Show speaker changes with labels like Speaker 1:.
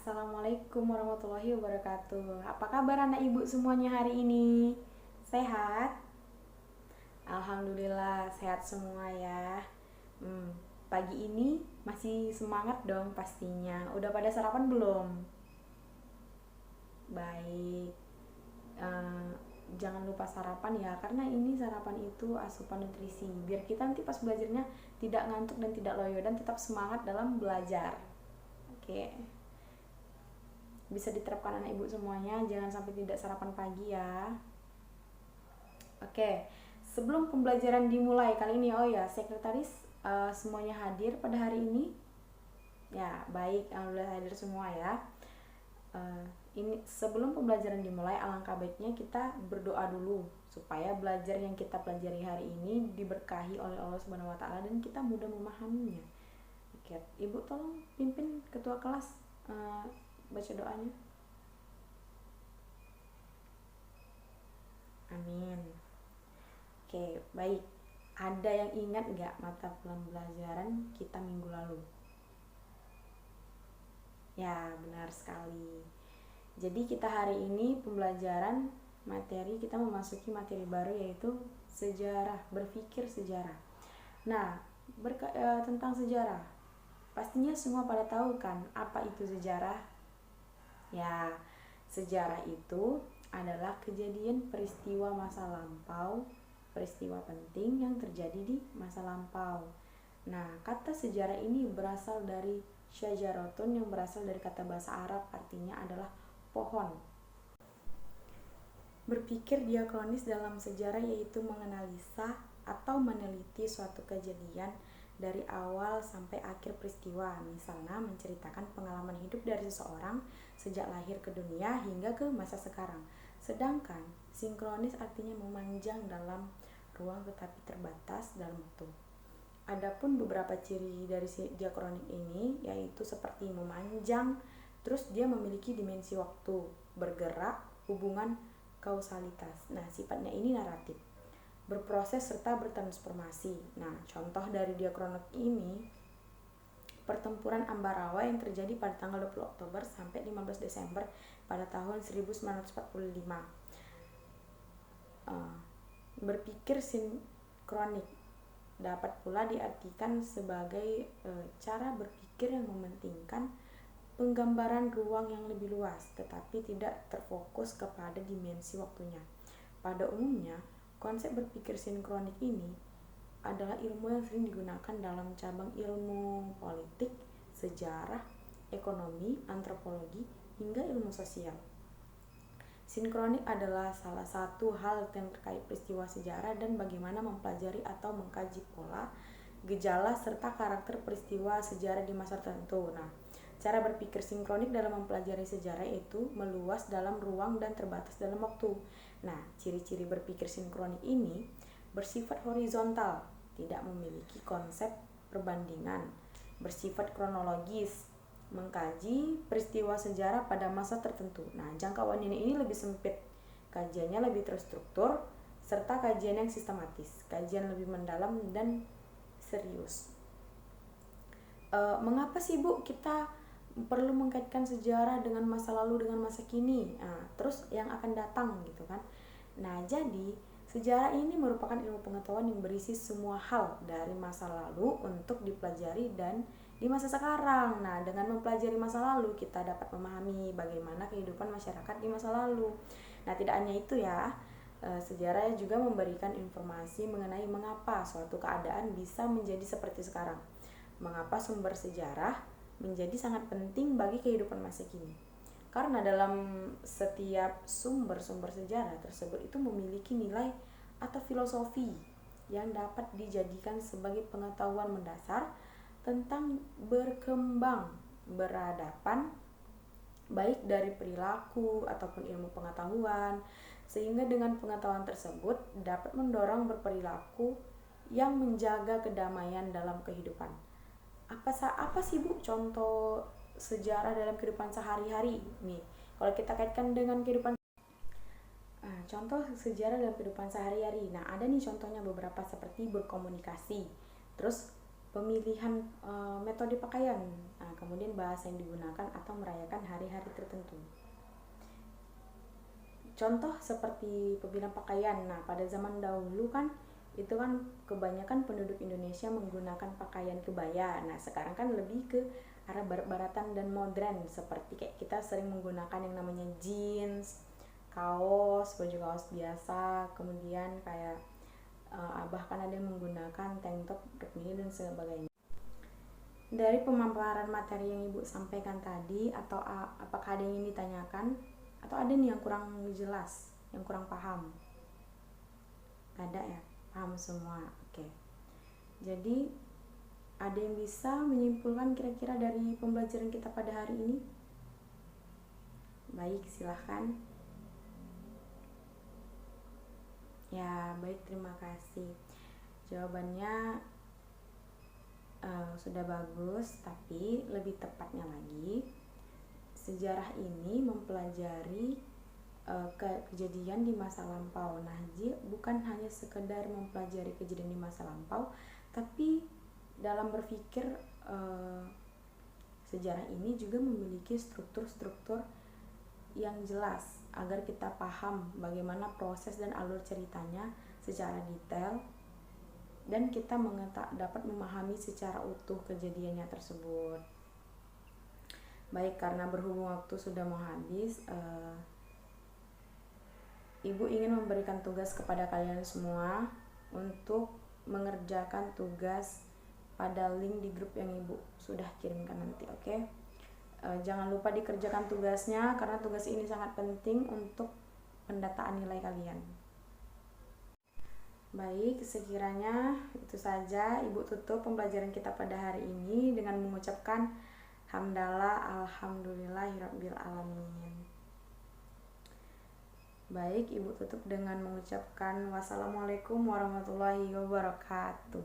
Speaker 1: Assalamualaikum warahmatullahi wabarakatuh. Apa kabar anak ibu semuanya hari ini? Sehat? Alhamdulillah sehat semua ya. Hmm, Pagi ini masih semangat dong pastinya. Udah pada sarapan belum? Baik. Eh, Jangan lupa sarapan ya, karena ini sarapan itu asupan nutrisi. Biar kita nanti pas belajarnya tidak ngantuk dan tidak loyo dan tetap semangat dalam belajar. Oke. Bisa diterapkan anak ibu semuanya, jangan sampai tidak sarapan pagi ya. Oke, sebelum pembelajaran dimulai kali ini, oh ya, sekretaris semuanya hadir pada hari ini. Ya, baik, alhamdulillah hadir semua ya. Eh, ini sebelum pembelajaran dimulai, alangkah baiknya kita berdoa dulu supaya belajar yang kita pelajari hari ini diberkahi oleh Allah Subhanahu wa taala dan kita mudah memahaminya. Oke, Ibu tolong pimpin ketua kelas baca doanya. Amin. Oke, baik. Ada yang ingat nggak mata pembelajaran kita minggu lalu? Ya, benar sekali. Jadi kita hari ini pembelajaran materi, kita memasuki materi baru yaitu sejarah, berpikir sejarah. Nah, tentang sejarah, pastinya semua pada tahu kan apa itu sejarah? Ya, sejarah itu adalah kejadian peristiwa masa lampau, peristiwa penting yang terjadi di masa lampau. Nah, kata sejarah ini berasal dari syajaratun yang berasal dari kata bahasa Arab, artinya adalah pohon. Berpikir diakronis dalam sejarah yaitu menganalisa atau meneliti suatu kejadian dari awal sampai akhir peristiwa, misalnya menceritakan pengalaman hidup dari seseorang sejak lahir ke dunia hingga ke masa sekarang. Sedangkan sinkronis artinya memanjang dalam ruang tetapi terbatas dalam waktu. Adapun beberapa ciri dari si diakronik ini yaitu seperti memanjang, terus dia memiliki dimensi waktu, bergerak, hubungan kausalitas. Nah, sifatnya ini naratif, berproses serta bertransformasi. Nah, contoh dari diakronik ini pertempuran Ambarawa yang terjadi pada tanggal 20 Oktober sampai 15 Desember pada tahun 1945. Berpikir sinkronik dapat pula diartikan sebagai cara berpikir yang mementingkan penggambaran ruang yang lebih luas tetapi tidak terfokus kepada dimensi waktunya. Pada umumnya, konsep berpikir sinkronik ini adalah ilmu yang sering digunakan dalam cabang ilmu politik, sejarah, ekonomi, antropologi, hingga ilmu sosial. Sinkronik adalah salah satu hal yang terkait peristiwa sejarah dan bagaimana mempelajari atau mengkaji pola, gejala, serta karakter peristiwa sejarah di masa tertentu. Nah, cara berpikir sinkronik dalam mempelajari sejarah itu meluas dalam ruang dan terbatas dalam waktu. Nah, ciri-ciri berpikir sinkronik ini bersifat horizontal, tidak memiliki konsep perbandingan, bersifat kronologis, mengkaji peristiwa sejarah pada masa tertentu. Nah, jangkauan ini lebih sempit, kajiannya lebih terstruktur, serta kajian yang sistematis, kajian lebih mendalam dan serius. Mengapa sih Bu kita perlu mengkaitkan sejarah dengan masa lalu dengan masa kini? Nah, terus yang akan datang gitu kan. Nah, jadi sejarah ini merupakan ilmu pengetahuan yang berisi semua hal dari masa lalu untuk dipelajari dan di masa sekarang. Nah, dengan mempelajari masa lalu, kita dapat memahami bagaimana kehidupan masyarakat di masa lalu. Nah, tidak hanya itu ya, sejarah juga memberikan informasi mengenai mengapa suatu keadaan bisa menjadi seperti sekarang. Mengapa sumber sejarah menjadi sangat penting bagi kehidupan masa kini. Karena dalam setiap sumber-sumber sejarah tersebut itu memiliki nilai atau filosofi yang dapat dijadikan sebagai pengetahuan mendasar tentang berkembang berhadapan baik dari perilaku ataupun ilmu pengetahuan, sehingga dengan pengetahuan tersebut dapat mendorong berperilaku yang menjaga kedamaian dalam kehidupan. Apa sih Bu contoh sejarah dalam kehidupan sehari-hari nih? Kalau kita kaitkan dengan kehidupan, contoh sejarah dalam kehidupan sehari-hari. Nah, ada nih contohnya beberapa seperti berkomunikasi, terus pemilihan metode pakaian, nah, kemudian bahasa yang digunakan atau merayakan hari-hari tertentu. Contoh seperti pemilihan pakaian. Nah, pada zaman dahulu kan itu kan kebanyakan penduduk Indonesia menggunakan pakaian kebaya. Nah, sekarang kan lebih ke arah barat-baratan dan modern, seperti kayak kita sering menggunakan yang namanya jeans, kaos, baju kaos biasa, kemudian kayak bahkan ada yang menggunakan tank top, rok mini dan sebagainya. Dari pemaparan materi yang Ibu sampaikan tadi, atau apakah ada yang ingin ditanyakan atau ada nih yang kurang jelas, yang kurang paham? Ada ya? Paham semua. Oke. Jadi ada yang bisa menyimpulkan kira-kira dari pembelajaran kita pada hari ini? Baik, silahkan. Ya, baik, terima kasih. Jawabannya sudah bagus, tapi lebih tepatnya lagi, sejarah ini mempelajari kejadian di masa lampau. Nah, bukan hanya sekedar mempelajari kejadian di masa lampau, tapi dalam berpikir sejarah ini juga memiliki struktur-struktur yang jelas agar kita paham bagaimana proses dan alur ceritanya secara detail, dan kita dapat memahami secara utuh kejadiannya tersebut. Baik, karena berhubung waktu sudah mau habis, Ibu ingin memberikan tugas kepada kalian semua untuk mengerjakan tugas pada link di grup yang Ibu sudah kirimkan nanti, oke? Jangan lupa dikerjakan tugasnya, karena tugas ini sangat penting untuk pendataan nilai kalian. Baik, sekiranya itu saja. Ibu tutup pembelajaran kita pada hari ini dengan mengucapkan hamdalah alhamdulillahirabbil alamin. Baik, Ibu tutup dengan mengucapkan wassalamualaikum warahmatullahi wabarakatuh.